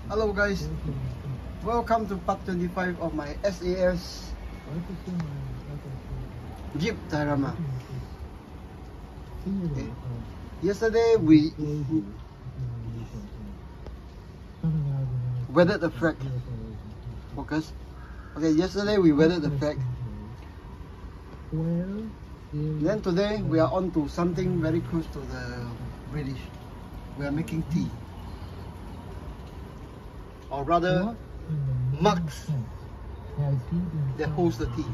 Hello guys, welcome to part 25 of my SAS JEEP diorama. Okay. Yesterday we weathered the flag. Focus. Okay, yesterday we weathered the flag. Then today we are on to something very close to the British. We are making tea. Or rather, mugs that holds the tea.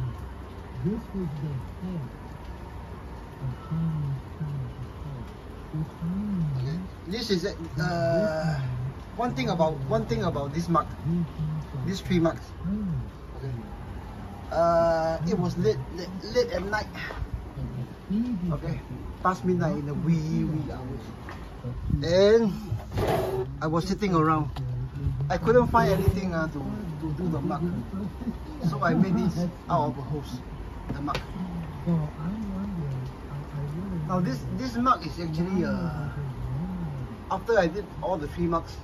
Okay. This is one thing about this mug. These three mugs. Okay. It was late at night. Okay, past midnight in the wee hours. And I was sitting around. I couldn't find anything to do the mug, so I made this out of a hose, the mug. Now this mug is actually after I did all the three mugs,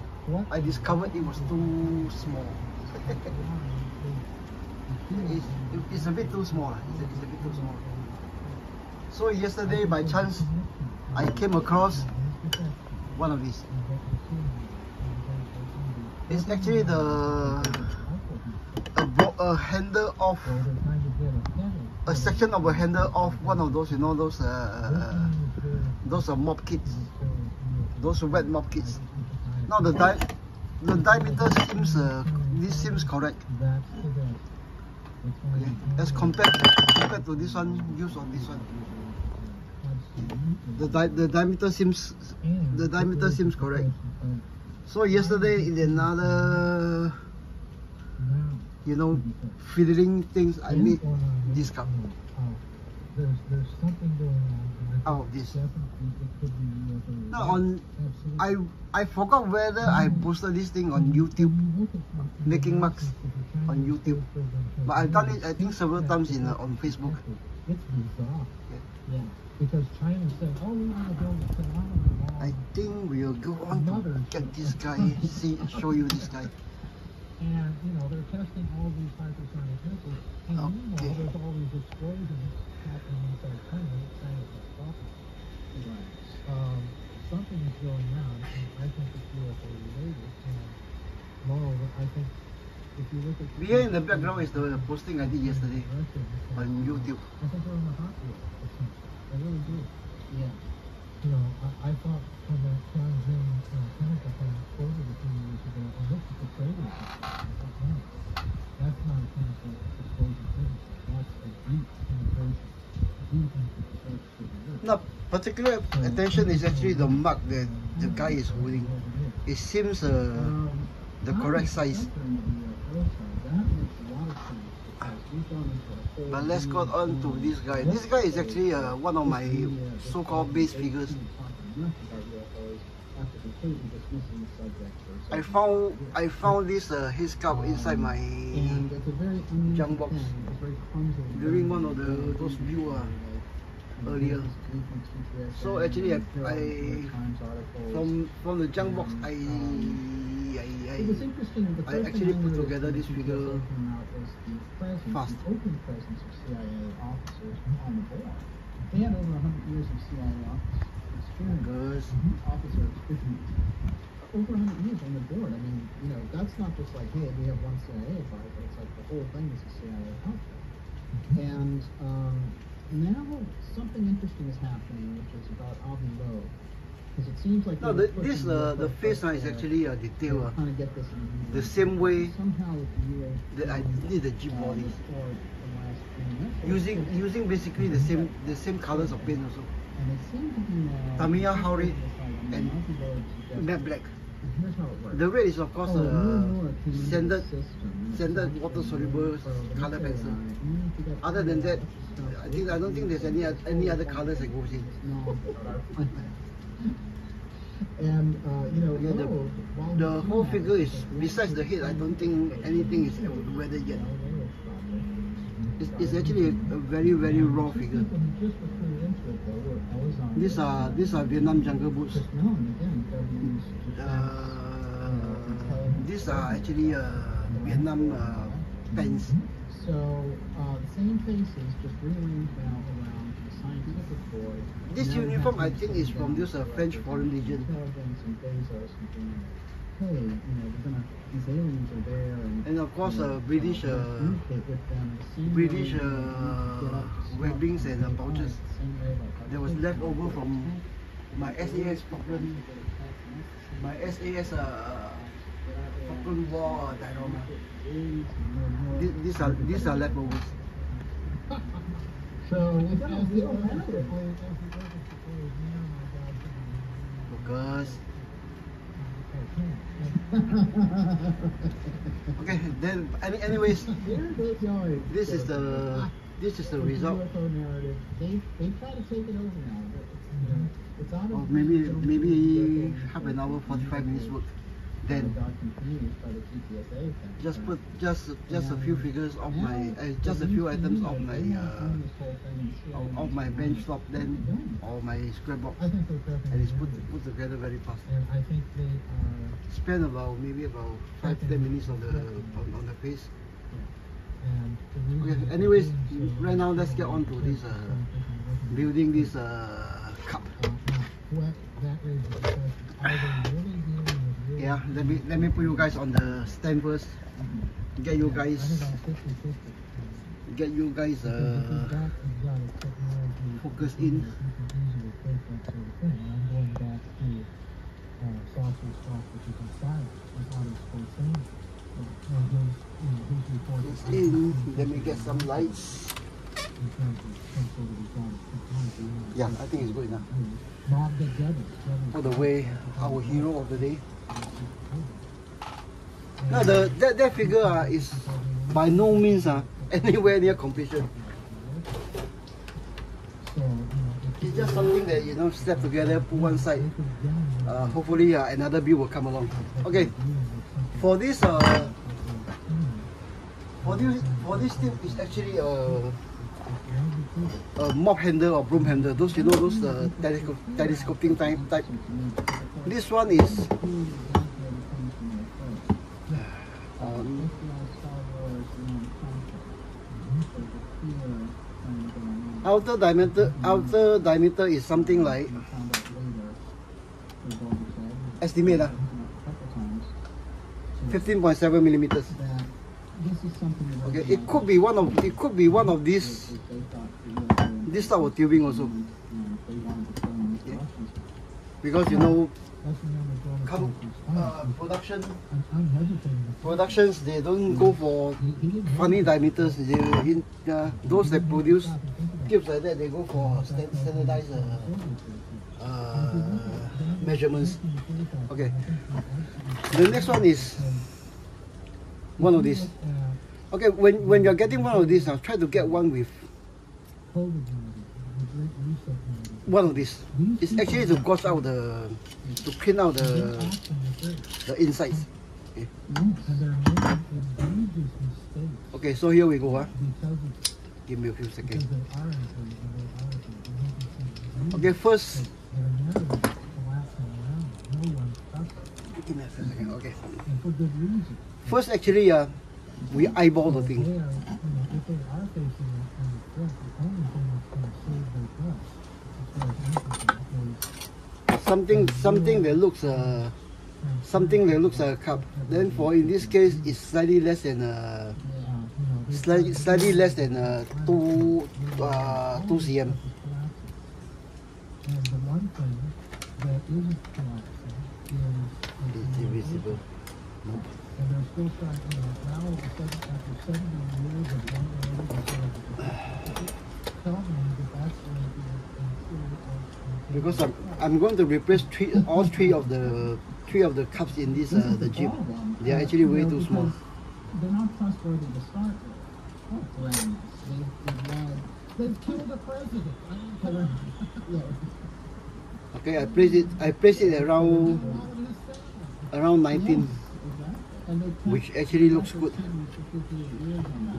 I discovered it was too small. It's a bit too small. It's a bit too small. So yesterday, by chance, I came across one of these. It's actually a handle of a section of a handle of one of those, you know, those mop kits, those wet mop kits. Now the diameter seems this seems correct. Okay, as compared to this one used on this one. The diameter seems correct. So yesterday in another, you know, fiddling things, I made this cup out of this. Now I forgot whether I posted this thing on YouTube, making mugs on YouTube, but I've done it I think several times on Facebook. It's bizarre. Yeah. Because China said, oh, we want to build a phenomenal wall. I think we'll go on to get this guy, show you this guy. And, you know, they're testing all these hypersonic missiles. And meanwhile, there's all these explosions happening inside China saying it's stopping. Something is going on, and I think it's UFO related. And moreover, I think if you look at... Behind the background is the posting I did yesterday on YouTube. I think we're in the hot field. I really do. Yeah. You know, I thought when that Tianjin chemical plant exploded a few years ago, I looked at the crater. I thought, no, that's not a chemical explosion thing. That's a deep penetration. Deep into the surface of the earth. Now, particular attention is actually the mug that the guy is holding. It seems the correct size. But let's go on to this guy. This guy is actually one of my so-called base figures. I found this his cup inside my junk box during one of those views earlier. So actually, I from the junk box, I actually put together this figure fast. They had over 100 years of CIA experience. Over 100 years on the board. I mean, you know, that's not just like, hey, we have one CIA advisor. It's like the whole thing is a CIA outfit. And now something interesting is happening, which is about Avi Loeb. Because it seems like the face is actually a detail. The same way that I did the Jeep body. Using basically the same colors of paint also. Tamiya Howry and matte black. The red is of course standard water soluble color pencil. Other than that, I don't think there's any other colors that goes in. And you know, the whole figure is, besides the head, I don't think anything is weathered yet. It's actually a very raw figure. These are Vietnam jungle boots. these are actually Vietnam pens. So the same faces, just rearranged now around the scientific board. This uniform, I think, is from this French Foreign Legion. Hey, you know, they're gonna, these aliens are there, and of course British webbings and pouches that was left over from my SAS Falkland, Falkland War diorama. These are leftovers. So Focus. Okay, then anyways, this is the result. They try to take it over now, but it's on or maybe half an hour, 45 minutes work. Then just put just a few figures of my just a few items of my bench top, then or my scrapbook, and it's put together very fast. And I think they spend maybe about 5-10 minutes on the face. Okay, anyways, right now let's get on to this building this cup. Yeah, let me put you guys on the stand first. Get you guys focus in. Focus in. Let me get some lights. Yeah, I think it's good enough. For the way our hero of the day. Now that figure is by no means anywhere near completion. It's just something that step together, put one side. Hopefully another build will come along. Okay, for this tip is actually a mop handle or broom handle. Those telescoping type. This one is outer diameter is something like estimate 15.7 millimeters. Okay, it could be one of these type of tubing also. Okay. Because productions, they don't go for funny diameters. Those that produce tubes like that, they go for standardized measurements. Okay, the next one is one of these. Okay, when you're getting one of these, try to get one with one of these. It's actually to gouge out to clean out the insides. Okay. Okay, so here we go. Give me a few seconds. Okay, first. Give me a few seconds. Okay. First, actually, we eyeball the thing. Something that looks like a cup. Then in this case, it's slightly less than 2 cm. It's invisible. Nope. Because I'm going to replace all three of the cups in this the Jeep. They are actually way too small. They're not trustworthy to start with. They've killed the president. Okay, I place it around 19, which actually looks good.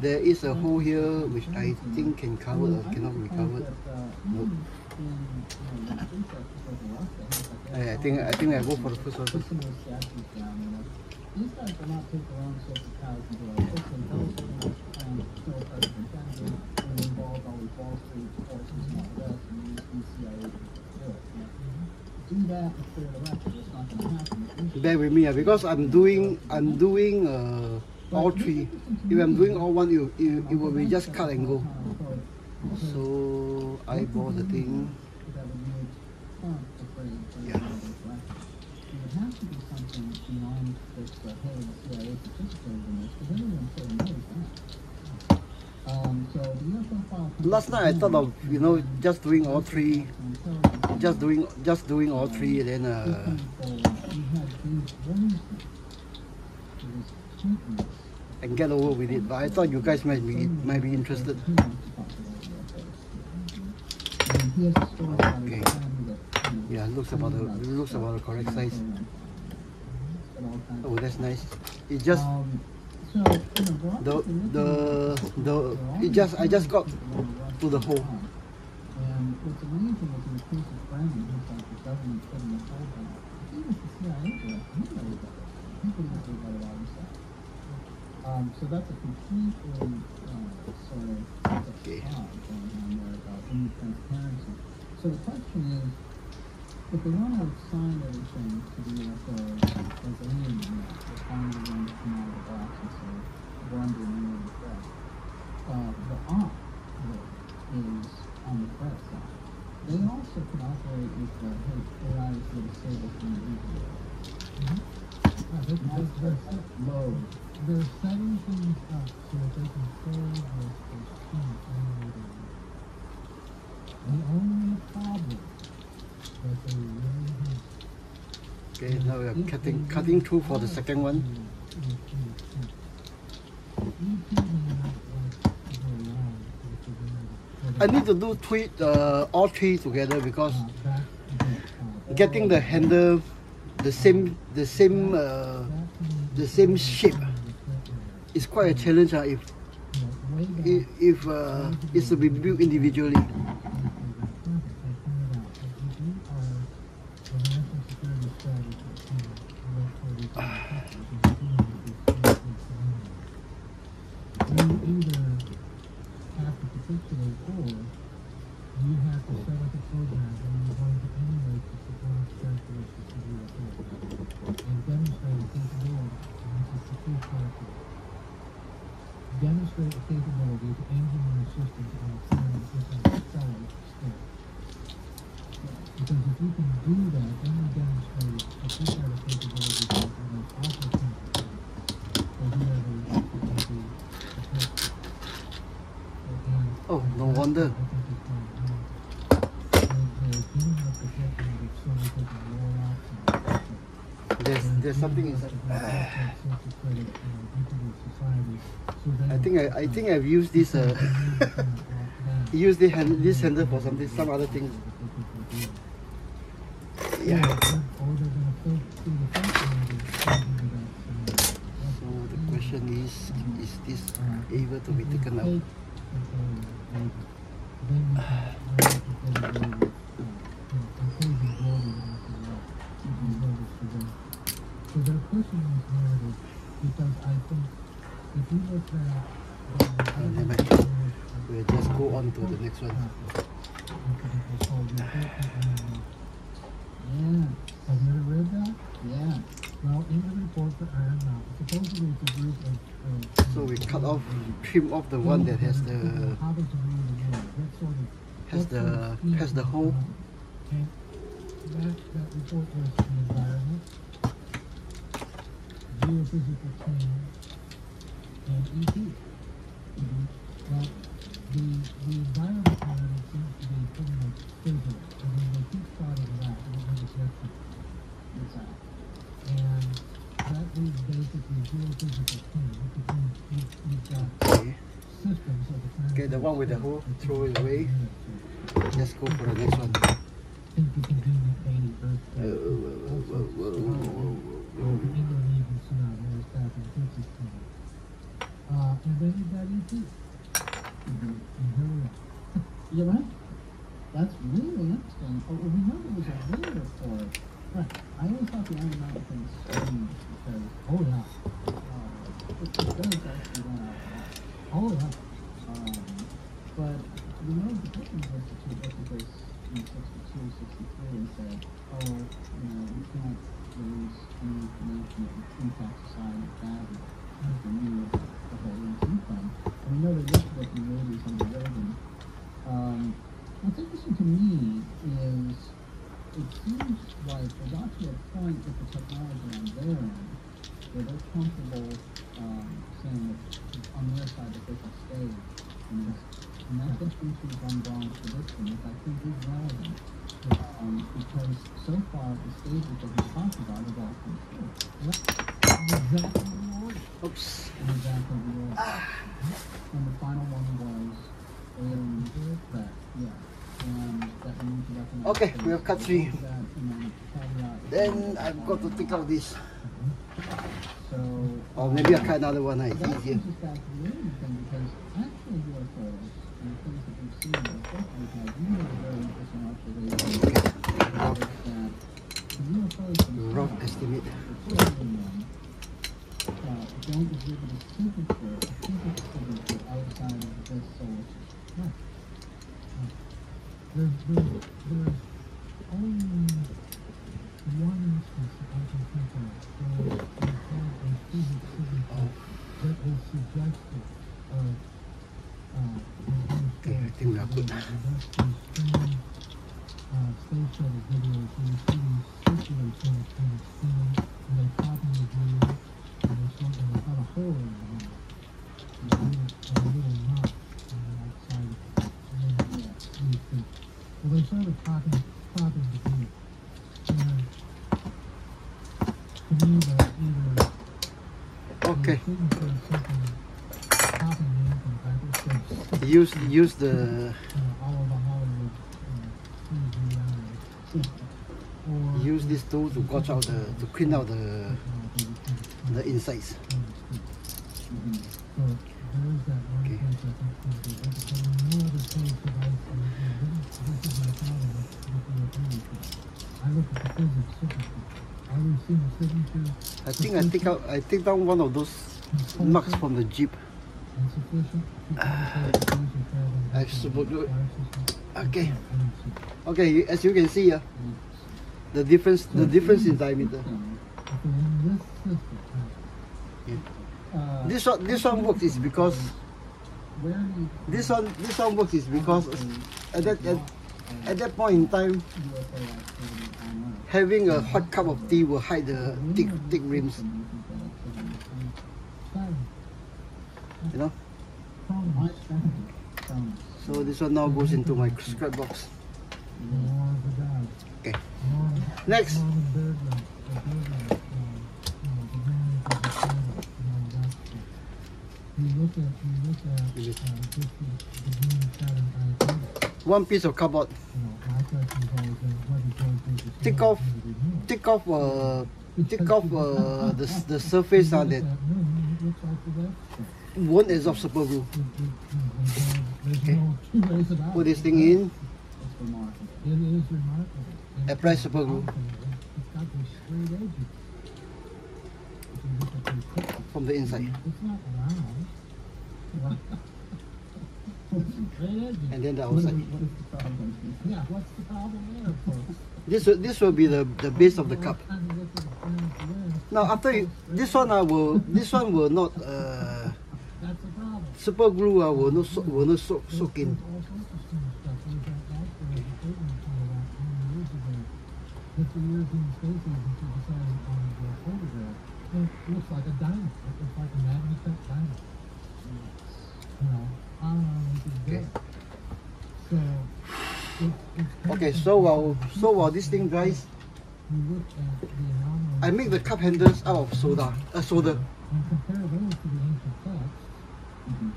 There is a hole here which I think can cover or cannot be covered. Nope. I think I go for the first one. these guys will not take their own sorts of cows and be like, okay, those are the most kill President Kennedy, and we involve all these Wall Street forces and all this, and use CIA to do it. Do that and clear the record. It's not going to happen. Bear with me, because I'm doing all three. If I'm doing all one, it will be just cut and go. So I bought the thing. Yeah. It would have to be something beyond just hey, the CIA participated in this, because everyone sort of knows that. So the UFO file. Last night I thought of just doing all three, just doing all three, and then and get over with it. But I thought you guys might be interested. Okay. Yeah, looks about the correct size. Oh, that's nice. It just I just got to the hole. And what's amazing is in the case of Brandon, who's like the government putting a hold on it. He was the CIA director. He knows about it. He could have about it all himself. So that's a completely sort of Okay. going on there about transparency. So the question is, if they want to assign everything to the UFO as alien, they're finally going to come out of the box and say, we're under an alien threat. The op is on the threat side. They also can operate with the, hey, AI is going to save us from the evil. They're setting things up so that they can hold this scheme animated. The only problem that they really have. Okay, now we are cutting through for the second one. I need to do all three together, because getting the handle the same shape is quite a challenge if it's to be built individually. Demonstrate the capability to engineer systems on a planet with an accelerated scale. Because if you can do that, then you demonstrate that you have the capability to make the most awful things for whoever is to be affected. Oh, no wonder. There's something inside. I think I've used this this handle for some other things. Yeah. So the question is this able to be taken out? So they're pushing this narrative because I think if you look at we'll just go on to the next one. Yeah. Have you ever read that? Yeah. Well, in the report for Iron Mountain, supposedly it's a group of so we trim off the one that has the hole. And that report was the environment, geophysical team, and ET. Well, the environment model seems to be pretty much stable. I mean, they keep starting it out, and then it's just exactly. And that is basically geophysical team, which means you've got systems of the planet. Okay, the one with the hole, throw it away. Let's go for the next one. Think you can do the 80 earthquake. Or the Indonesian tsunami was back in 2016. And then you've got ET. And here we are. You're right. That's really interesting. Oh, remember, it was a real report. Right. I always thought the Iron Mountain thing was strange because, oh yeah, it does actually run out. Oh yeah. But we know the British Institute looked at this in 62, 63 and said, oh, you know, we can't release any information that would impact society badly. That's the meaning of the whole ET thing. And we know they looked at it in the 80s under Reagan. What's interesting to me is it seems like they got to a point with the technology on their end where they're comfortable saying that on their side that they can stay in this. And that gets into Von Braun's prediction, which I think is relevant. Because so far the stages that we talked about have all come true. Yep. Exactly the order. Oops. Exactly the order. And the final one was alien threat. Yeah. And that we need to recognize. Okay, we have cut 3. Then I've got to take out this. So, or maybe I'll cut another one. It's easier. Because actual UFOs and the things that we've seen are especially because you made a very interesting observation that the UFOs Rough estimate. Don't exhibit a signature outside of this solar system. There's only one instance that I can think of where we have a physics signature that is suggestive of okay, I think we are good. Space shuttle videos where you see these circulars in a kind of spinning and they pop in the blue and there's something, there's not a hole in the middle. There's a little knot on the outside of it. And then, you think, well, they started popping the blue. And to me, that either okay. signature is something popping in from hyperspace. Use the All of the Hollywood use this tool to gouge out to clean out the insides. Okay. I take down one of those marks from the Jeep. I suppose. Okay. Okay, as you can see, the difference in diameter. Yeah. This one works is because this one works is because at that point in time, having a hot cup of tea will hide the thick rims. You know. So this one now goes into my scrap box. Okay. Next. One piece of cardboard. Take off the surface that won't absorb super glue. Okay. Put this thing in. Apply super glue. From the inside. And then the outside. This will be the base of the cup. Now after this one will not super glue will not soak in. It looks like a diamond. It looks like a magnetic diamond. Okay, so while this thing dries, I make the cup handles out of solder.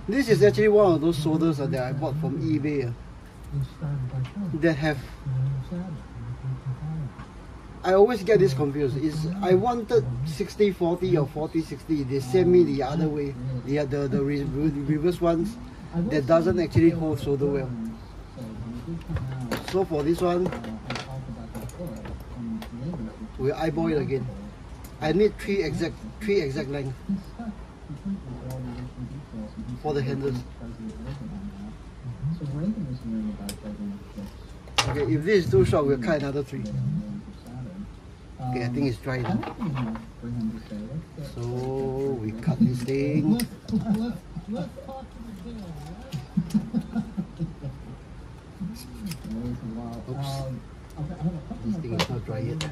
This is actually one of those solders that I bought from eBay that have. I always get this confused. I wanted 60-40 or 40-60. They sent me the other way, the reverse ones that doesn't actually hold solder well. So for this one, we'll eyeball it again. I need three exact length for the handles. Okay, if this is too short, we'll cut another 3. Okay, I think it's dry now. So we cut this thing. Oops. This thing is not dry yet.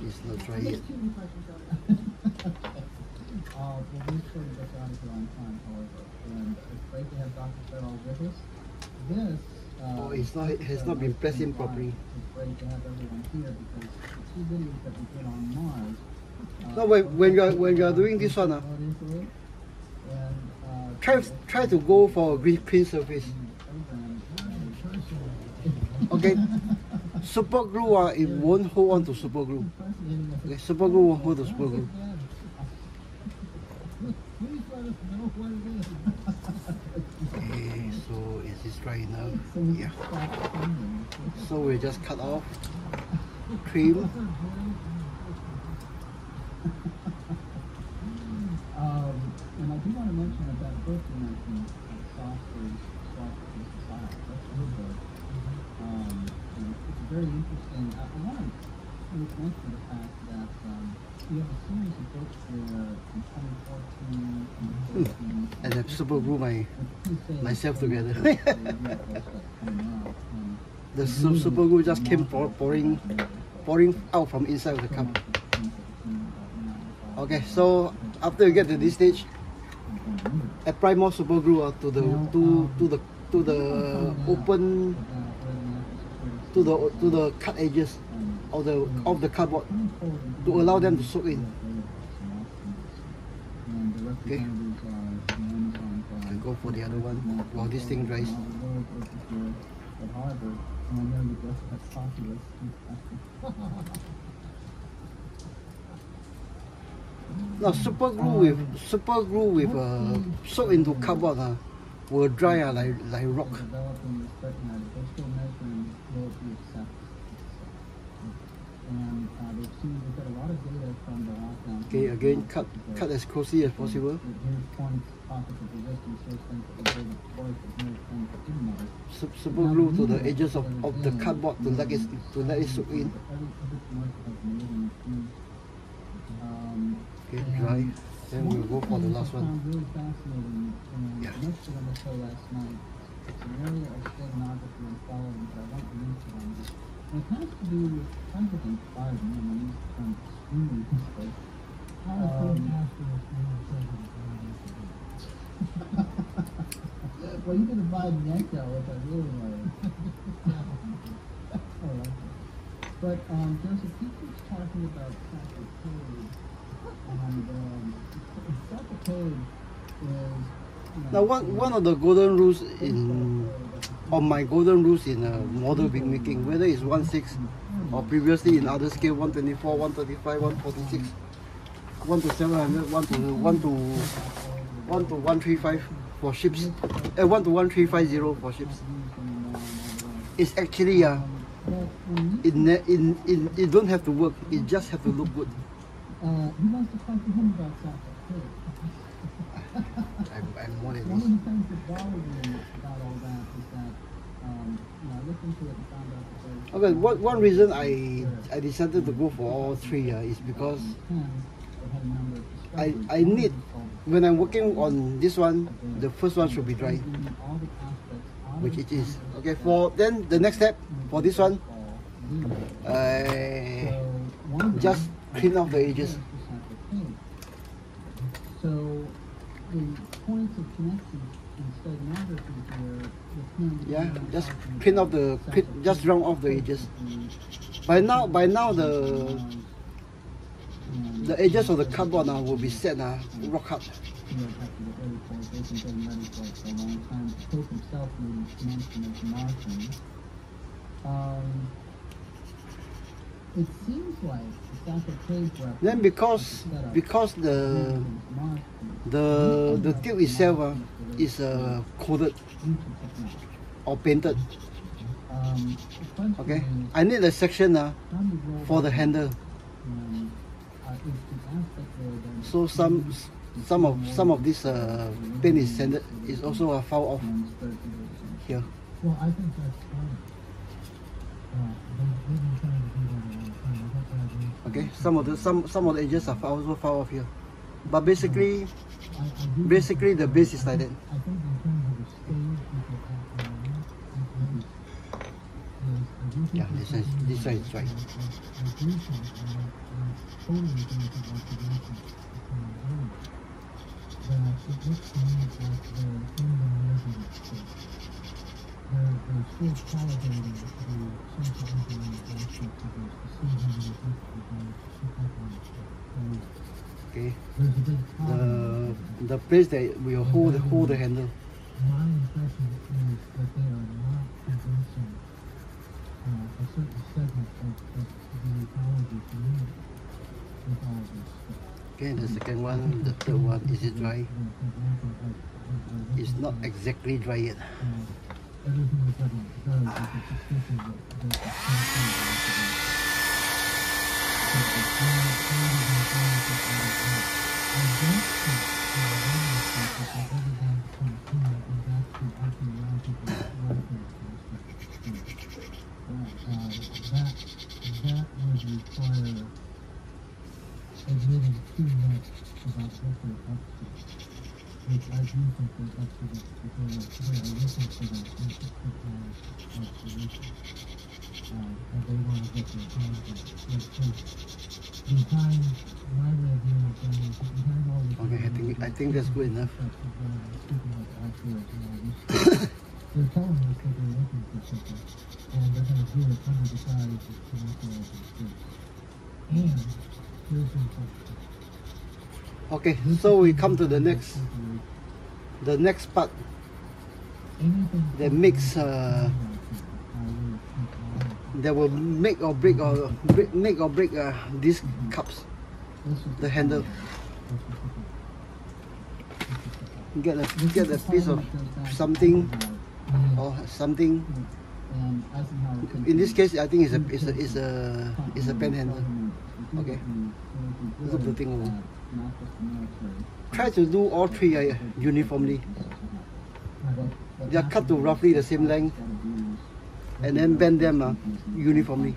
It's not dry yet. Oh, it's not. It has not been pressed in properly. No, when you are doing this one, try to go for a clean surface. Okay, super glue it won't hold on to super glue. Okay, super glue won't hold to super glue. Okay, so is this dry enough? Yeah. So we just cut off, trim. And I do want to mention about both you mentioned sausage, it's very interesting. I want to mention the fact that you have a series of books there in 2014 and 2013. And I super glue myself together. The super glue just came pouring out from inside of the cup. Okay, so after you get to this stage, apply more super glue to the open to the cut edges of the cardboard to allow them to soak in. Okay, and go for the other one while this thing dries. Now super glue with soak into cardboard will dry like rock. Okay, again cut as closely as possible. Super glue to the edges of the cardboard to let it soak in. Okay, dry. Then we'll go for the last one. Yeah. It's an area of steganography and following that I want to mention on this. And it has to do with kind of inspired me, and I use the term extremely inspired. Well, you did a vibe echo, which I really like. But there's a teacher talking about sacred code, and sacred code is. Now, one of the golden rules on my golden rules in model big making, whether it's 1/6 or previously in other scale 124, 135, 146, 1 to 700, 1 to 135 for ships, 1 to 1350 for ships. It's actually it don't have to work. It just have to look good. He wants to talk to him about sacred code. I'm more than One of the things that bothered me about all that is that I looked into it and found out that okay, one reason I decided to go for all 3 is because I need, when I'm working on this one, the first one should be dry, which it is. Okay, for then the next step for this one, just clean off the edges. So the points of connection in steganography here, just clean off just round off the edges. By now the edges of the cardboard will be set rock hard. It seems like then because the tube itself is coated or painted, Okay, I need a section for the handle. So some of this pin is also foul off here. Well, I think that's fine. They've been trying to do that a long time. I hope that Okay, some of the edges are also foul off here, but basically the base is like that. I think in terms of the stage, Yeah, this side is right. Okay, the place that will hold the handle. My impression is that they are not convincing a certain segment of the ecology community with all of this stuff. Okay, the second one, the third one, is it dry? It's not exactly dry yet. Everything that government does is a suspicion that it's that would require admitting too much about what they're up to, which I do think they're up to, because they are looking for that institutionalized solution, and they want to get their hands on it. Behind my way of viewing things, behind all the Okay, I think that's good enough. They're telling us that they're looking for something, and they're going to do it under the guise of commercializing goods. And here's the question. Okay, so we come to the next part that makes that will make or break these cups, the handle. Get a piece of something or something. In this case, I think it's a pen handle. Okay, look the thing over. Try to do all three uniformly. They are cut to roughly the same length, and then bend them uniformly.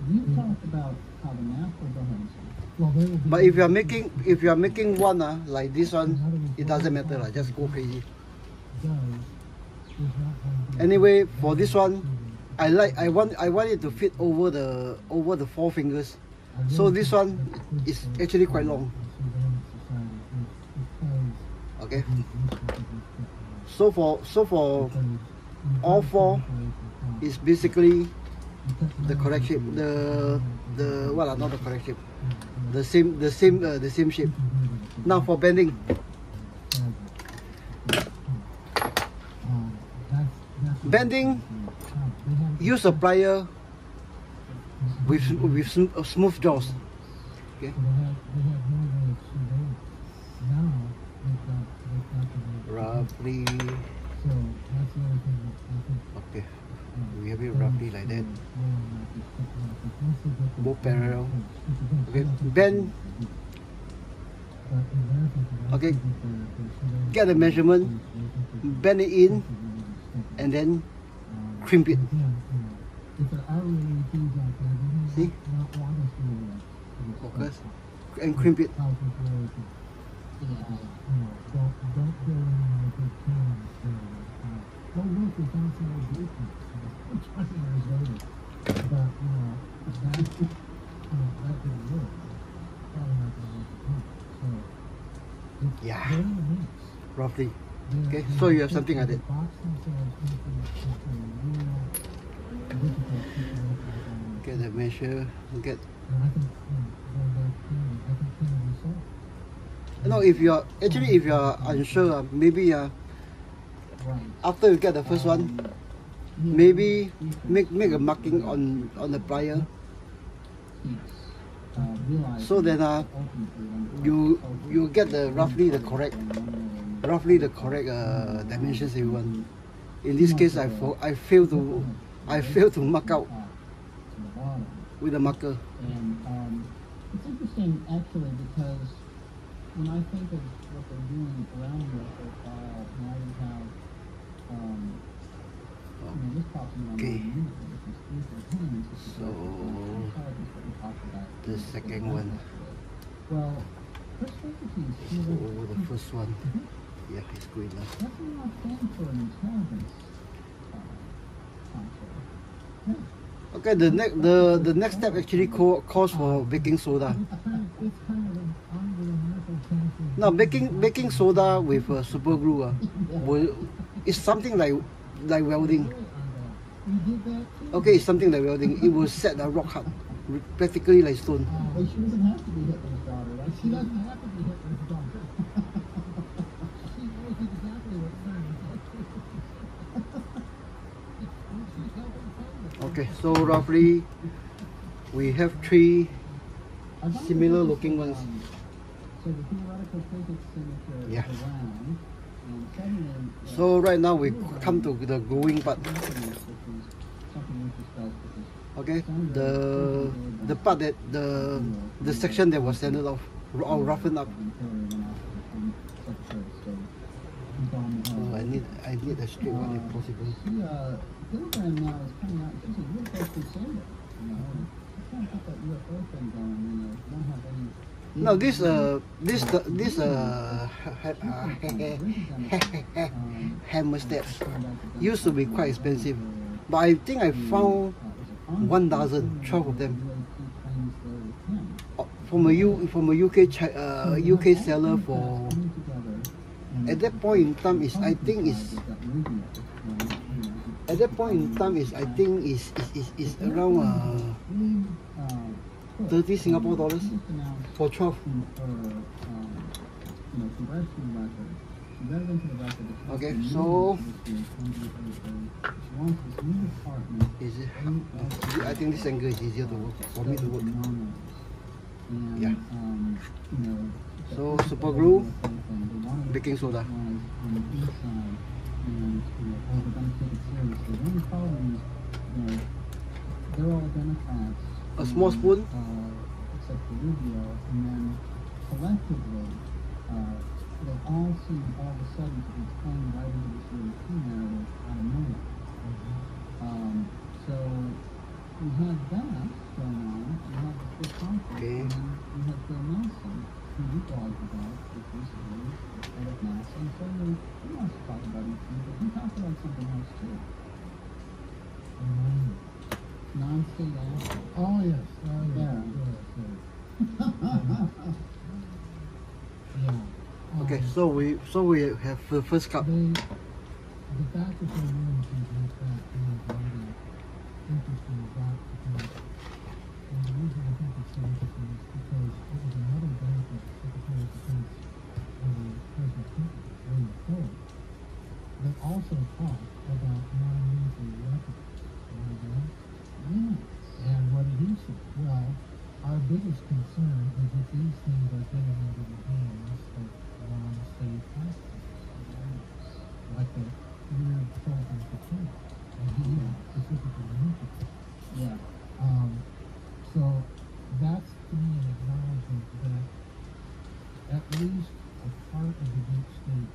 You talked about how the natural goes. But if you are making one like this one, it doesn't matter, just go crazy. Anyway, for this one, I want it to fit over the four fingers. So this one is actually quite long. Okay. So for all four is basically the correct shape. The not the correct shape. The same shape. Now for bending. Bending, use a plier with smooth jaws. Okay. Roughly. Okay. We have it roughly like that. Both parallel. Okay. Bend. Okay. Get the measurement. Bend it in. And then crimp it. See? Focus. And crimp it. Yeah. Roughly. Okay, so you have something like that. Get the measure, get. No, if you are unsure, maybe after you get the first one, maybe make a marking on the plier. So then you get roughly the correct roughly the correct dimensions you want. In this case, I failed to mark out with the marker. And it's interesting actually, because when I think of what they're doing around here for a file, now you have this pops in Okay. So the the second one. Well, Oh, the first one. Yeah, it's good enough. That's not thing for an intelligence console. Okay, the next step actually calls for baking soda. Now baking soda with super glue is something like welding. Okay, it's something like welding. It will set the rock hard, practically like stone. Well, she doesn't have to be Hitler's daughter, right? She doesn't have to be Hitler's daughter. She knows exactly what's Okay, so roughly we have 3 similar looking ones. So the theoretical physics signature Yeah. around, and suddenly, So right now we come to the gluing part. Okay, the part that the section that was sanded off or roughened up. Oh, I need a straight one if possible. Kilogram now is coming out. She's a real close crusader. You know, let's not get that UFO thing going. You know, don't have any. Now this hammer steps used to be quite expensive, but I think I found 1 dozen, 12 of them from a UK seller for. At that point in time is I think is around 30 Singapore dollars for 12. Okay, so is it? I think this angle is easier to work for me to work. Yeah. So super glue, baking soda. A small spoon. Except for Rubio, and then collectively, they all seem all of a sudden to be playing right into this UAP narrative out of nowhere. So we had that going on. We had the Swiss conflict. Okay. And we had Phil Nelson, who you blogged about just recently, head of NASA. And so he wants to talk about ET, but he talked about something else too. Non-state action. Oh yes. Yeah. Yeah. Okay, so we have the first cup. The fact that they're doing things like that is really interesting about the fact. And the reason I think it's so interesting is because it was another benefit Secretary of Defense President Clinton bringing forward. They also talked about non-nuclear weapons. And what did he say? Well, our biggest concern is that these things are getting into the hands of non-state actors, like the weird program for China, and he specifically nuclear. Yeah. So that's to me an acknowledgement that at least a part of the deep state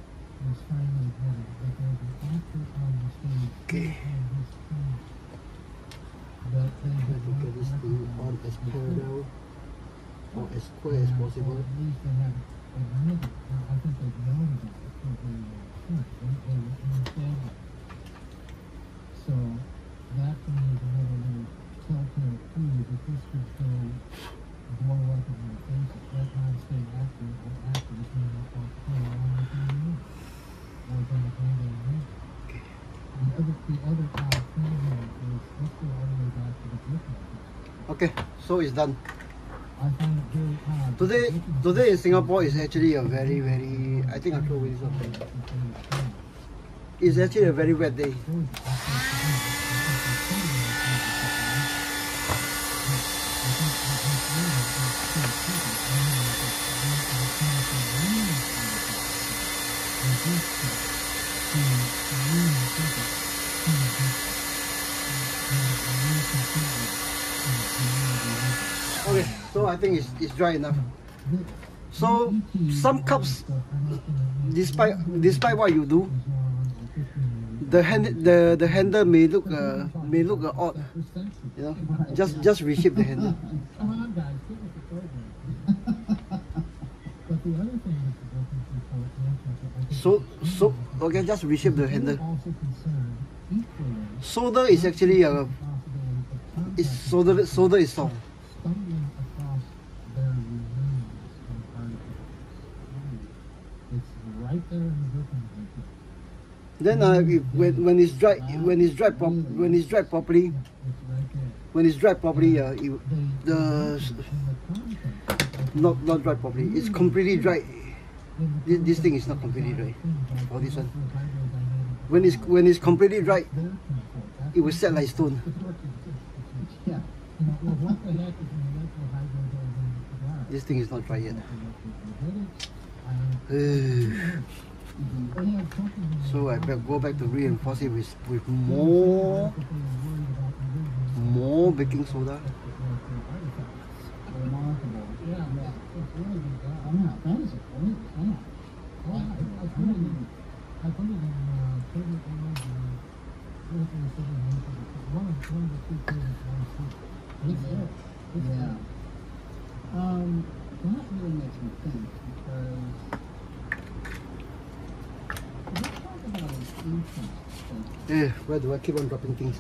was finally admitted that there's an actor on the stage and his team that they have To get this thing on as parallel or as square as possible. Or at least they haven't admitted. I think they've known about it for a very long time. They understand that. So that to me is another little telltale clue that this could go blow up in their faces. That non-state actor or actors may not want to play along with the news or going to play their news. The other odd thing here is let's go all the way back to the Brooklyn. Okay, so it's done. I find it very odd. Today in Singapore is actually a very I think I'll throw away this one. It's actually a very wet day. Okay, so I think it's dry enough. So some cups, despite what you do, the handle may look odd. You know, just reshape the handle. Come on, guys, give us a program. But the other thing that's important for So okay, just reshape the handle. also concerned equally Solder is actually solder is soft. stumbling across their remains and particles. It's right there in the written record. Then when it's dried properly, It's right there. when it's dried properly, The not dried properly. It's completely dry. This thing is not completely dry. For this one, when it's completely dry, it will set like stone. Yeah. Well, what the heck is an electrohydrogen? This thing is not dry yet. So I better go back to reinforce it with more baking soda. Remarkable. Yeah, it's really good. That is a great plan. I put it in favorite ones and one of the two favorites ones too. It's good. Yeah. That really makes me think because let's talk about an ancient thing. Yeah, where do I keep on dropping things?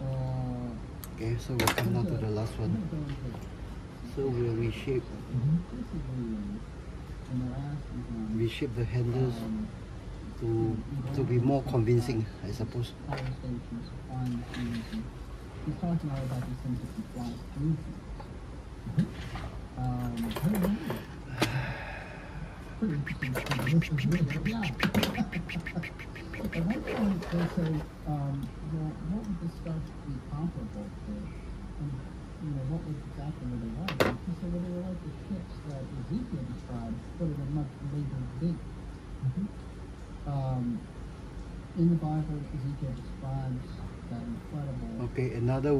Uh, Okay, so we'll come down to the last one. So we'll reshape reshape the handles to be more convincing, I suppose. Power stations, flying machines, and he's talking all about these things that can fly through things. I don't know. Pretty interesting. Yeah. At one point they say, well, what would this stuff be comparable to? And, what was exactly what they like? And he said, well, they were like the ships that Ezekiel described, but at a much later date. In the Bible, Ezekiel describes that incredible. Okay, another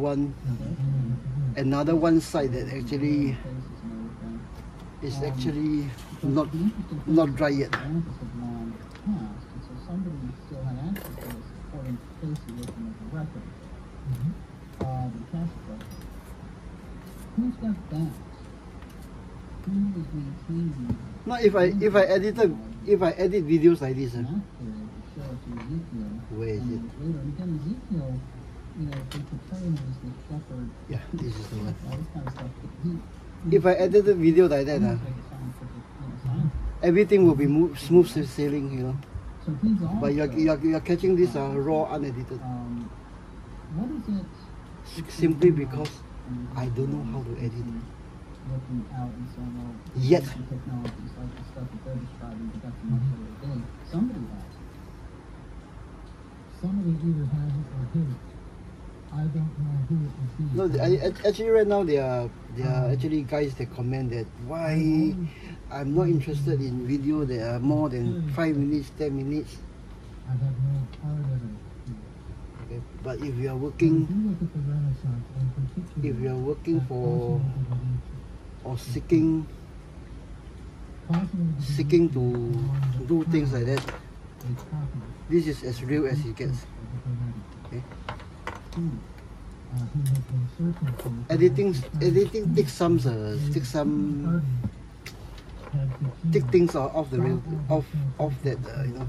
one side that actually is actually not dry yet. And so somebody still had access to this according to Casey looking at the record. The cash record. Who's got that? Who is maintaining? No, if I edit videos like this, That period to show it to Ezekiel. where is And it? later, and again, Ezekiel, they portray him as the shepherd. Yeah, this is the one. All this kind of stuff. But he If I edited video like that, he's like a scientific, scientist. everything will be smooth sailing, you know. So he's also. But you're catching this raw, unedited. What is it? Simply because I don't know how to edit. Looking out and saying, well, Yet. technologies like the stuff that they're describing, but that's a much later day. Somebody has it. Somebody either has it or hid it. I don't know who it would be. No, actually right now there are actually guys that comment that why I'm not interested in video that are more than 5 minutes, 10 minutes. I have no part of it. Okay, but if you are If working, you look at the Renaissance, in particular, if you are working that for or seeking fascinating to do things like that, this is as real as it gets. Okay. Editing takes some take things off the real off that you know.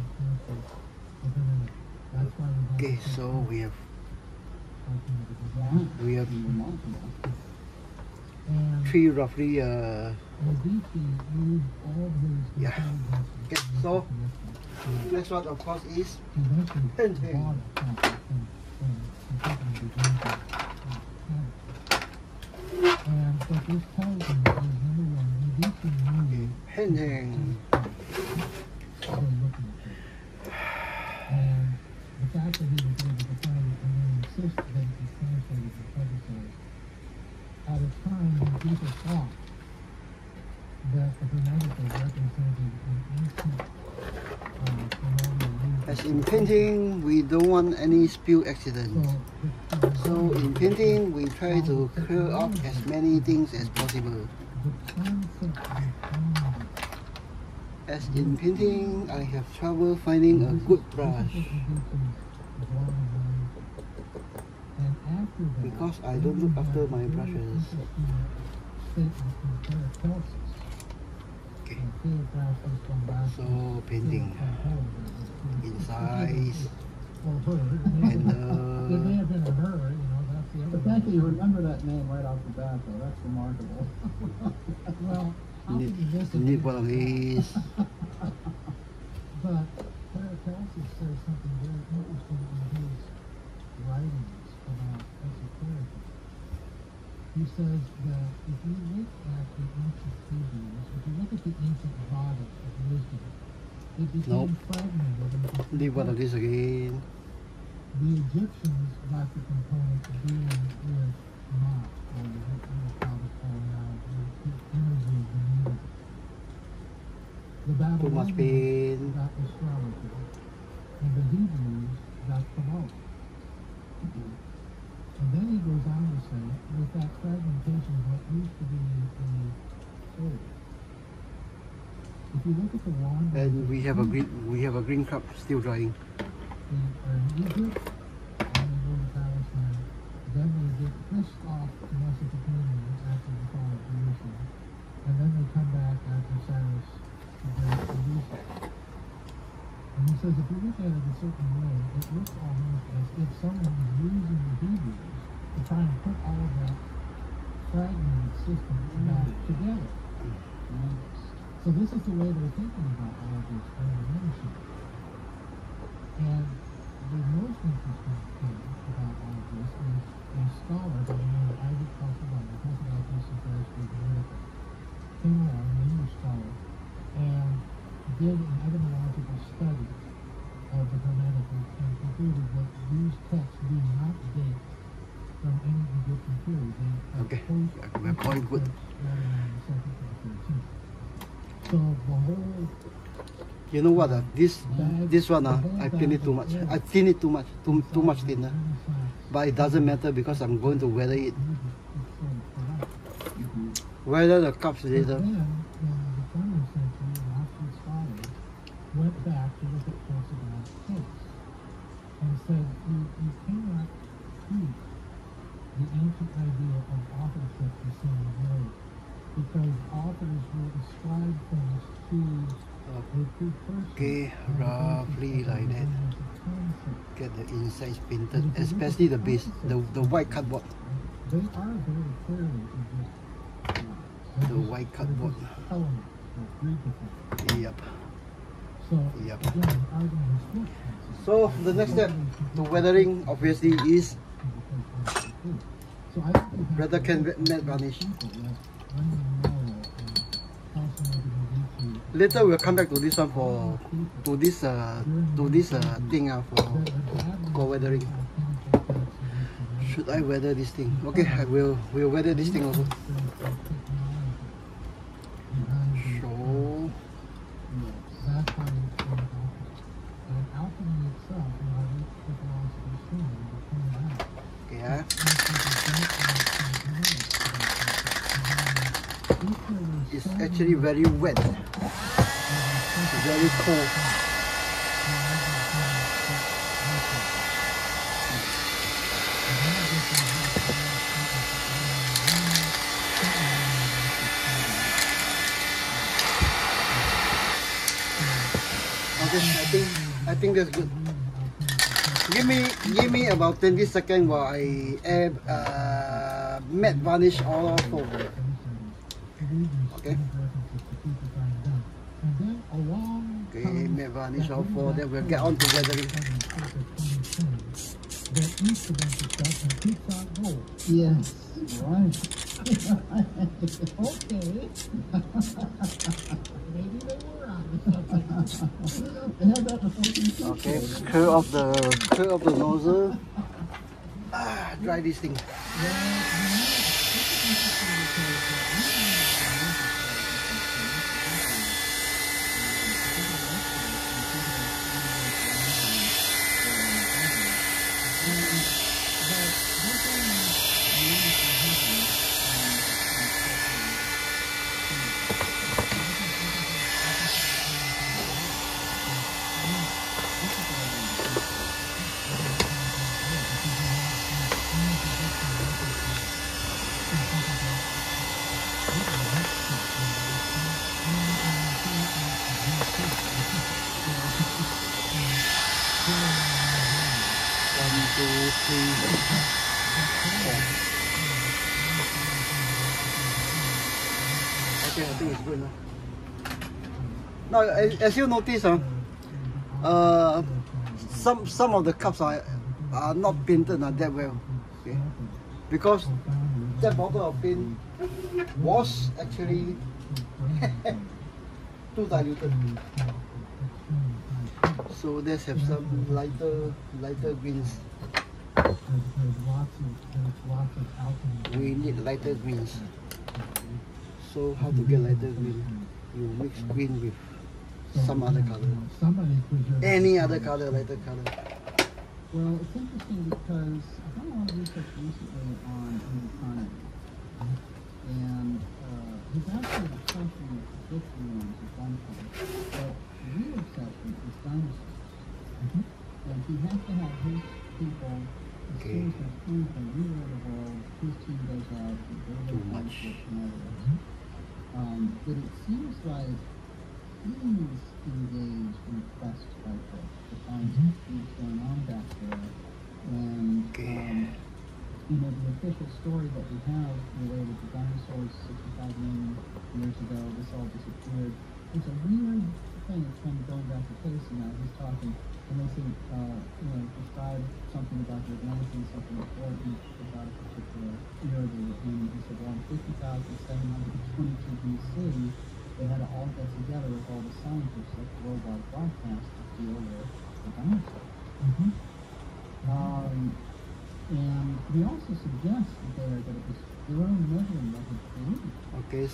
Okay, so we have three roughly yeah. Okay, so next one of course is painting. And what this tells me is, number one, Ezekiel knew Painting. they're looking at this. And the fact that he was able to find it and then insist that it be translated to publicized at a time when people thought that the Unedited represented an ancient phenomenal movement As in painting, we don't want any spill accident. So in painting, we try to clear up as many things as possible. As in painting, I have trouble finding a good brush because I don't look after my brushes. Okay. So painting inside and the fact that you remember that name right off the bat, though, that's remarkable. Well, need one of these. But Paracelsus says something very interesting in his writings about esotericism. He says that if you look at the ancient Hebrews, if you look at the ancient body of wisdom, it became fragmented into Leave one of these again. the Egyptians got the component of dealing with Ma'at, or what we probably call now the energy of the moon. The Too much Babylonians pain. got astrology, and the Hebrews got Kabbalah. And then he goes on to say, with that fragmentation of what used to be a soul. If you look at the wand, And we have a green cup still drying. in Egypt, and they go to Palestine, then they get pushed off to Mesopotamia after the fall of Jerusalem, and then they come back after Cyrus the Great Jerusalem. And he says if you look at it a certain way, it looks almost as if someone was using the Hebrews to try and put all of that fragmented system back together. So this is the way they're thinking about all of this organization. And the most interesting thing about all of this is a scholar by the name of Isaac Kosovalis, this is very political, came along, an English scholar, and did an etymological study of the Hermetic and concluded that these texts do not date from any Egyptian period. They Okay, post- my point good. rather than the second to the 13th. So the whole You know what? This one, I thin it too much. I thin it too much, too much thinner. But it doesn't matter because I'm going to weather it. Weather the cups later. Then, in the 20th century, the Oxford scholars went back to look at Kosova's case and said, you cannot treat the ancient idea of authorship the same way, because authors will ascribe things to a precursor. Okay, roughly like that. Get the insides painted, especially the base, the white cardboard. They are very clearly just The white cardboard. elements that read the thing. Yep. So, Yep. again, the argument is split. So the next step to weathering obviously is So I think we have rather can matte varnish. people like Onion Mara and Councilman Medici Later we'll come back to this one to this thing for weathering. Should I weather this thing? Okay, we'll weather this thing also. So that's how you explain alchemy. And alchemy itself, you know, I reached the philosopher's stone, and it turned out yeah. It's actually very wet. It's very cold. Okay, I think that's good. Give me about 20 seconds while I add matte varnish all over. Okay. Okay, matte varnish all over. Then we'll get on to weathering. Yes, right. Okay. Maybe they were on Okay, curl up the nozzle. Dry this thing. Okay, I think it's good now. Now, as you notice, some of the cups are not painted that well, okay? Because that bottle of paint was actually too diluted. So let's have some lighter greens. We need lighter greens. So how to get lighter green? You mix green with some other color. Any other color, lighter color. Well, it's interesting because I've done a lot of research recently on Unedited. And he's actually obsession with ruins at one point. But the real obsession is dinosaurs. And he has to have his people, as soon as there's anything anywhere in the world, his team goes out and Too much. But it seems like he's engaged in a quest like this to find what's going on back there. And you know, the official story that we have related to dinosaurs 65 million years ago, this all disappeared. It's a weird thing. It's kind of going back to Casey now. He's talking, and they say, you know, describe something about the Atlanteans, something important about a particular era they were in. He said, well, in 50,722 BC, they had to all get together with all the scientists at the worldwide broadcast to deal with the dinosaurs. And we also suggest there that it was their own measuring that had created. Okay,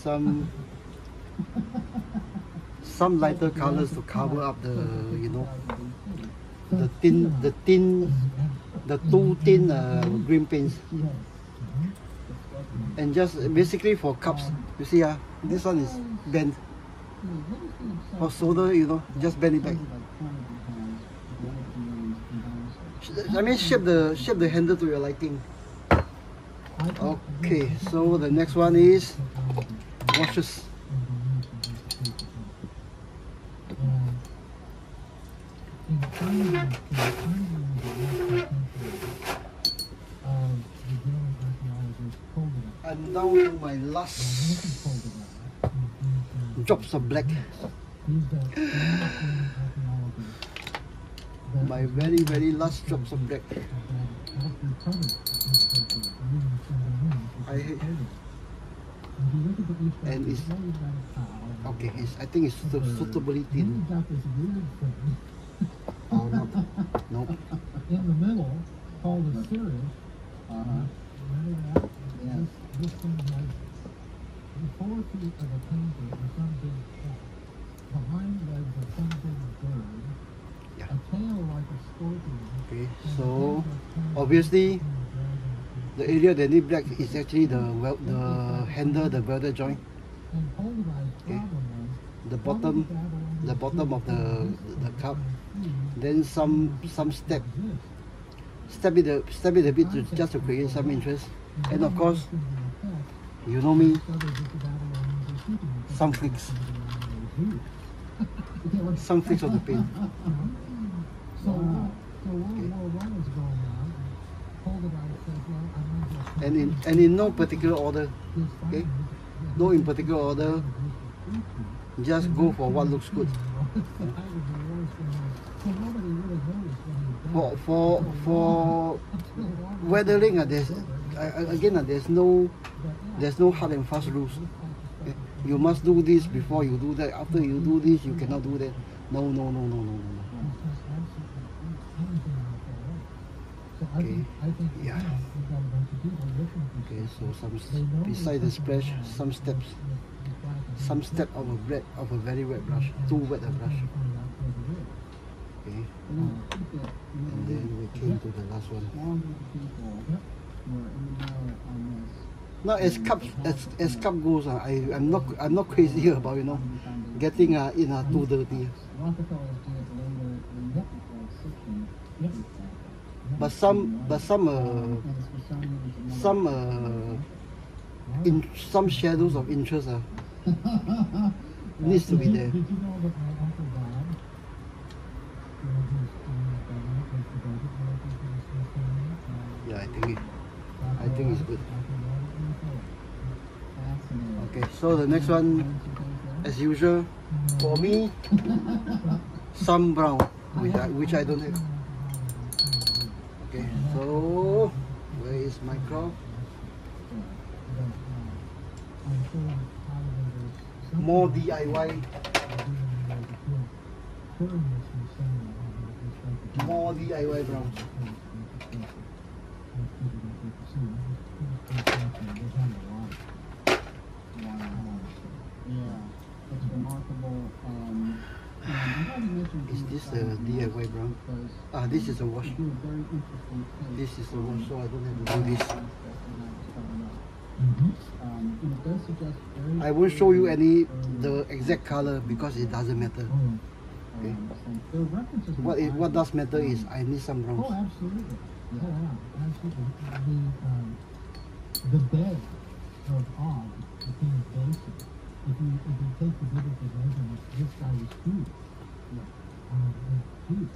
some lighter colors to cover up the, you know, the two thin green paints. And just basically for cups, you see, this one is bent. For soda, you know, just bend it back. I mean, shape the handle to your liking. Okay, so the next one is washes. I'm down to my last drops of black. My very last drops of black. And it's okay. I think it's suitably thin. Oh no, nope. In the middle, called a series. This thing has 4 feet of a painting of some big cat, the hind legs of some big bird, a tail like a scorpion. Okay, so obviously the area that need black is actually the handle, the welder joint. Okay, the bottom of the cup. Then some step it a bit just to create some interest. And of course, you know me, some flicks of the paint. Okay. And in no particular order, okay? No in particular order, just go for what looks good. For weathering, there's no hard and fast rules. Okay? You must do this before you do that. After you do this, you cannot do that. No. Okay. Yeah. Okay. So beside the splash, some step of a very wet brush, too wet a brush. Okay. And then we came to the last one. Now, as cup goes, I'm not crazy about, you know, getting too dirty. But some shadows of interest needs to be there. Yeah, I think it's good. Okay, so the next one, as usual, for me, some brown, which I don't have. Okay, so where is my crop? More DIY. More DIY brown. It's remarkable. Is this a DIY brown? Ah, this is a wash. This is a wash, so I don't have to do this. I won't show you the exact color because it doesn't matter. Okay. What does matter is I need some browns. Oh, absolutely. Yeah, absolutely. The bed of Og became basic. If you take the biblical measurements, this guy was huge. Huge.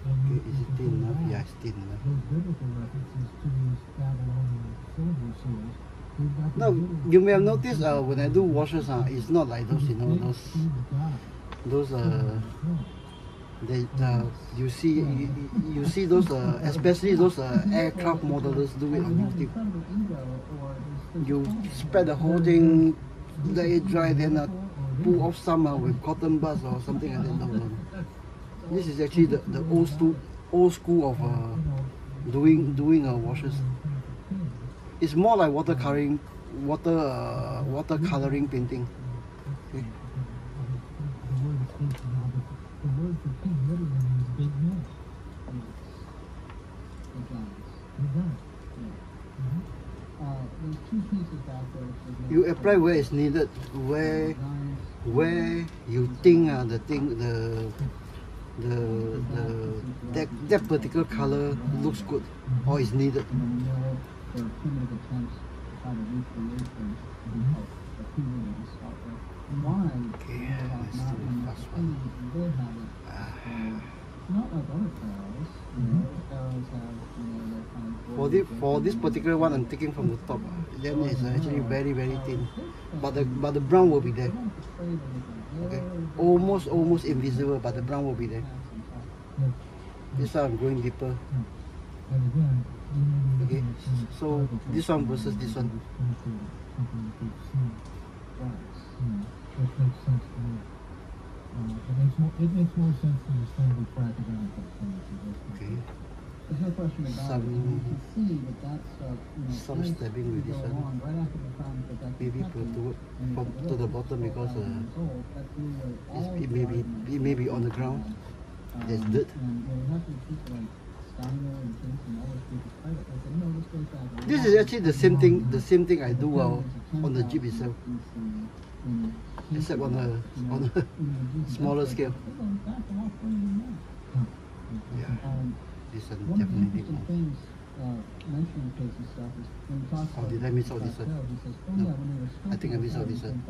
Okay, is it thin enough? Yeah, it's thin enough. Those biblical references to these Babylonian silver seals. Now, you may have noticed when I do washes, it's not like those, you know, you see those, especially those aircraft modelers do it on YouTube. You spread the whole thing, let it dry, then pull off some with cotton buds or something like that. No. This is actually the old school of doing washes. It's more like watercoloring painting. Okay. You apply where it's needed, where you think that particular color looks good or is needed. Okay, let's do the first one. For this particular one, I'm taking from the top. Then it's actually very thin, but the brown will be there. Okay, almost invisible, but the brown will be there. This one I'm going deeper. Okay, so this one versus this one. It makes more sense than the standard practical. Okay. There's no question about it. You can see that that's some stabbing with this one. right after the time that Maybe to the bottom because it may be on the ground. There's dirt. This is actually the same thing I do on the Jeep itself, except on a smaller scale. Yeah, this one definitely big one. Oh, did I miss out this one? No, I think I missed out this one.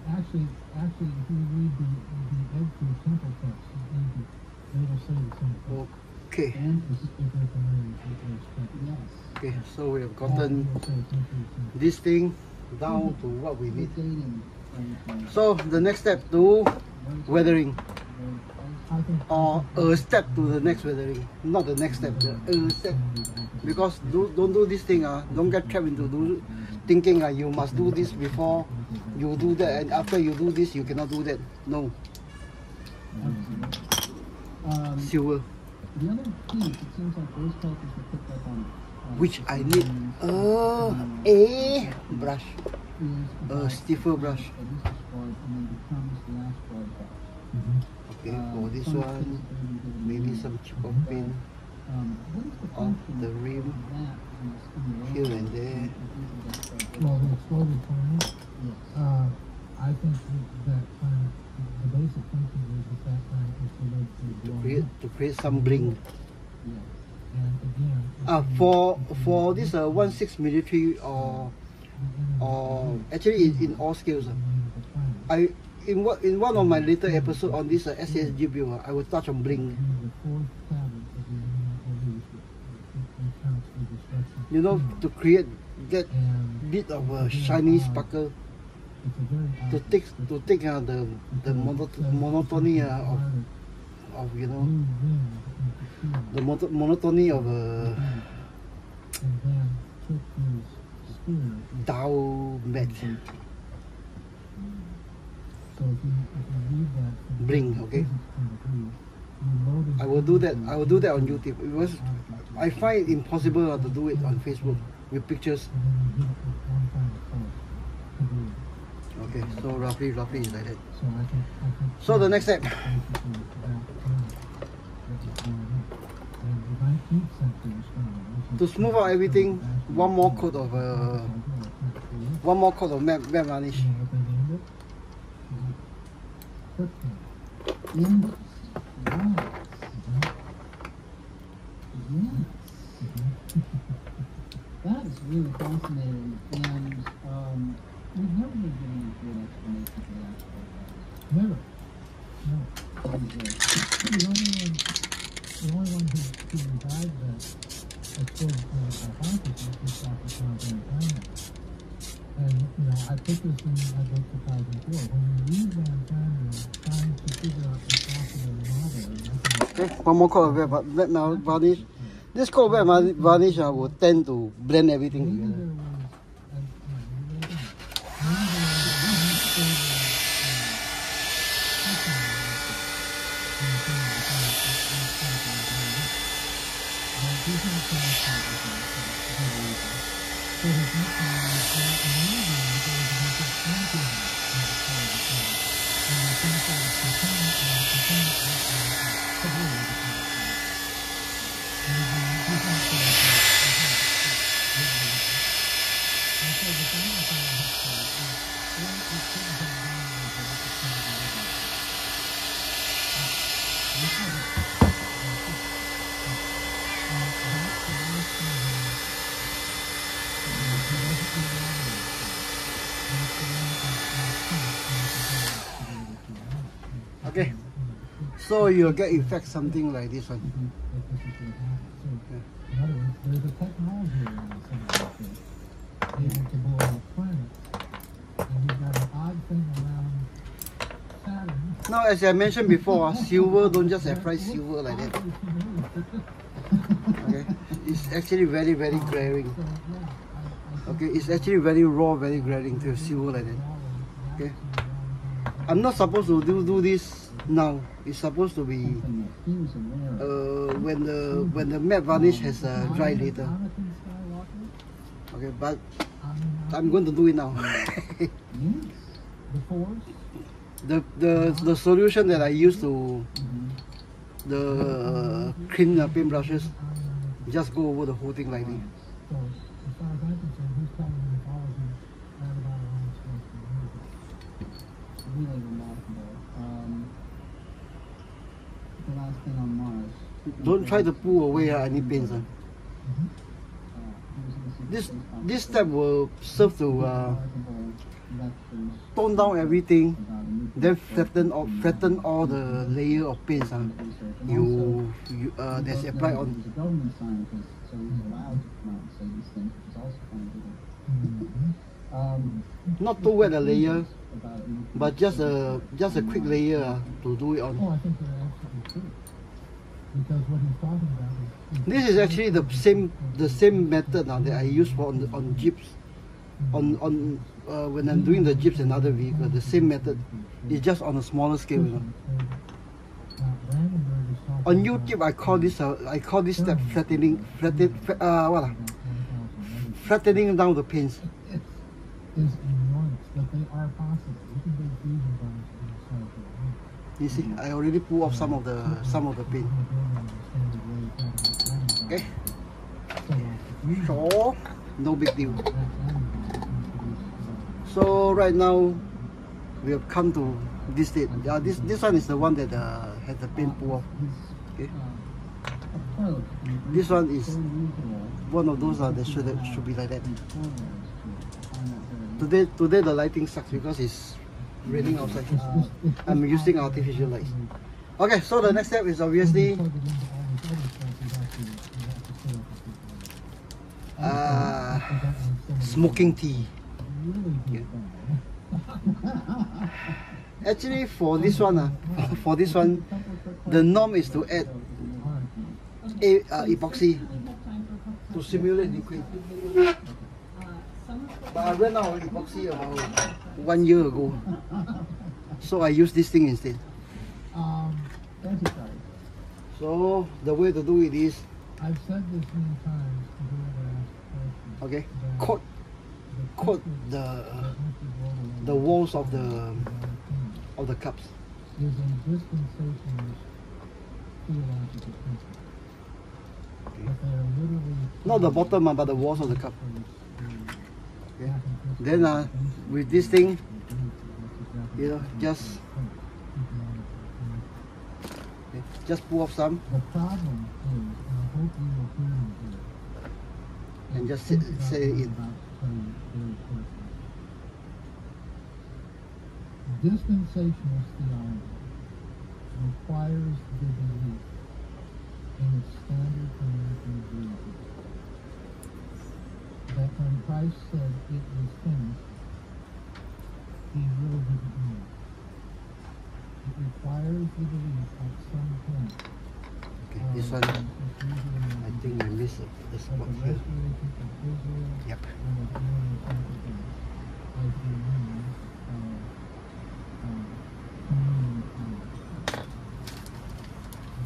Actually, if you read the Edfu Temple text, they will say the same thing. Okay. Okay, so we have gotten this thing down to what we need. So the next step to weathering, or a step to the next weathering, not the next step, a step. Because don't do this thing, don't get trapped into thinking you must do this before you do that, and after you do this you cannot do that. No. Silver. The other piece, it seems like those cultures were picked up on. Which I need a brush, a stiffer brush. Okay, for this one, maybe some chip of paint off the rim here and there. Well, the exploded point, I think that the basic function is that is to create some bling. Yeah. And again, for this 1/6 military or actually in all scales, in one of my later episode on this SAS JEEP build, I will touch on bling. the fourth cabinet of the counts for this you know, to create that bit of a shiny sparkle, to take the monotony of you know, the monotony of a Dow mat. Bring, okay. I will do that. I will do that on YouTube. It was, I find it impossible to do it on Facebook with pictures. Okay, so roughly is like that. So the next step, to smooth out everything, one more coat of matte varnish. That is really fascinating, and we've never been given a good explanation for that. Never. No. The only one who revived that, I suppose, hypothesis was Dr. Jonathan Feynman. And, you know, I put this in my book 2004. When you read Van Feynman trying to figure out the possible novel, Okay, one more coat of matte varnish. This coat of matte varnish will tend to blend everything together. Okay, so you'll get effect something like this one. In other words, there's a technology around something able to blow up planets, and you've got an odd thing around Saturn. Now, as I mentioned before, silver don't just apply silver like that. Okay, it's actually very glaring. Okay, it's actually very raw, very glaring to silver like that. Okay, I'm not supposed to do this now. It's supposed to be when the matte varnish has dried later. Okay, but I'm going to do it now. The solution that I use to the clean the paintbrushes just go over the whole thing like this. Really remarkable. The last thing on Mars. Don't try to pull away any paints. This step will serve to tone down everything, then flatten all the layer of paints that's applied on. He's a government scientist, so he's allowed to come out and say these things, which is also kind of Not too wet a layer, but just a quick layer to do it on. Oh, I think you're absolutely true. Because what he's talking about is this is actually the same method now that I use for on jeeps. When I'm doing the jeeps and other vehicles, the same method. It's just on a smaller scale. You know. On YouTube, I call this step flattening down the paints. is enormous, but they are possible. You can do fusion bonds inside the You see, I already pulled off some of the paint. Okay, so no big deal. So right now we have come to this state. This one is the one that had the paint pull off. Okay, this one is one of those that should be like that. Today the lighting sucks because it's raining outside. I'm using artificial lights. Okay, so the next step is obviously smoking tea. Yeah. Actually, for this one, the norm is to add epoxy to simulate liquid. But I ran out of epoxy about 1 year ago, so I use this thing instead. So the way to do it is, I've said this many times. okay, coat the walls of the cups. Is a dispensationalist theological principle. But they are literally Not the bottom, but the walls of the cup. Okay. Then with this thing, you know, just pull off some the problem is, and I hope you will hear me here, and just set it in. Dispensationalist theology requires the belief in its standard American view that when Christ said it was finished, he really didn't mean it. It requires the belief at some point. Okay, this one, I think I missed the spot here. Yep.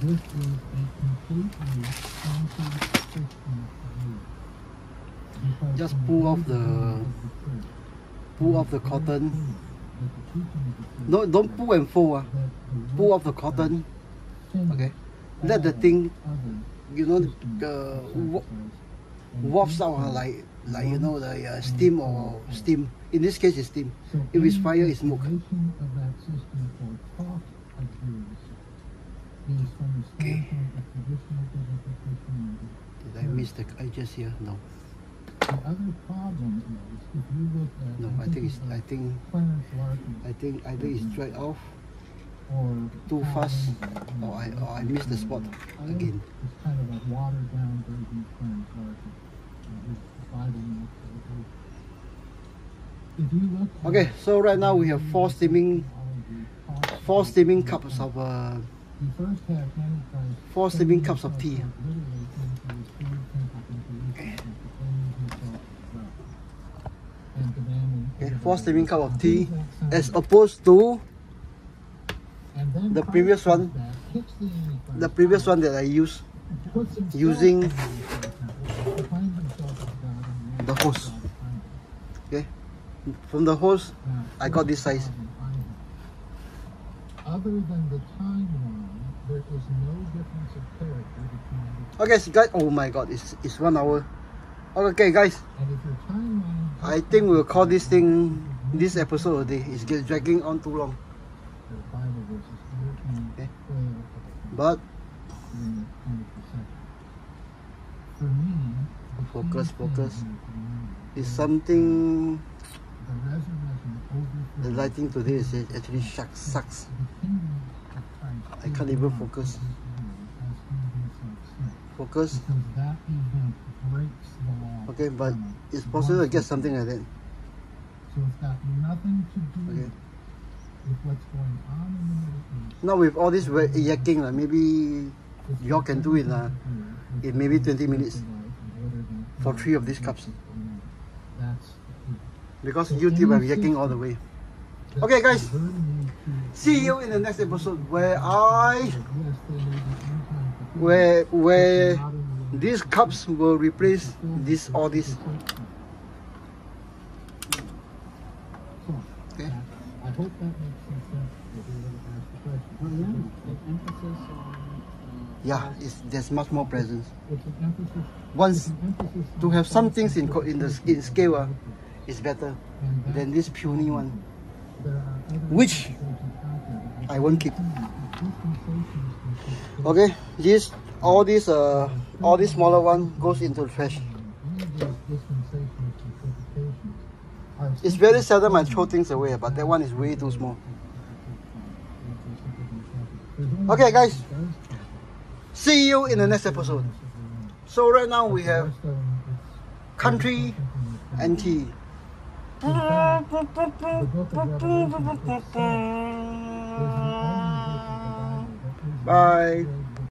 This is a completely anti-Christian view. Just pull off the cotton. No, don't pull and fold. Pull off the cotton. Okay. Let the thing, you know, wafts out like you know, the steam or steam. In this case, it's steam. If it's fire, it's smoke. Okay. Did I miss the edges here? No. The other problem is if you look at No, I think either it's dried off or too fast, or I missed the spot again. It's kind of a watered down version of Clarence Larkin. If you look Okay, so right now we have four steaming cups of four steaming cups of tea. Okay, 4 steaming cup of tea, as opposed to the previous one that I using the hose. Okay, from the hose I got this size. Other than the timeline, there is no difference of character between Okay, so guys, oh my god, it's 1 hour. Okay guys, I think we'll call this episode a day. It's dragging on too long. Okay. But focus. It's something. The lighting today is actually sucks. I can't even focus. Okay, but it's possible to get something like that. So it's got nothing to do with what's going on in the Middle East. Now with all this yakking, maybe y'all can do it in maybe 20 minutes for 3 of these cups. Because YouTube I'm yakking all the way. Okay guys, see you in the next episode where these cups will replace all this. Okay. I hope that makes some sense. Yeah, there's much more presence. Once to have some things in scale is better than this puny one, which I won't keep. Okay, all this smaller one goes into the trash. It's very seldom I throw things away, but that one is way too small. Okay guys, see you in the next episode. So right now we have country and tea. In fact, the book of Revelation itself is the only book of the Bible that is Bye.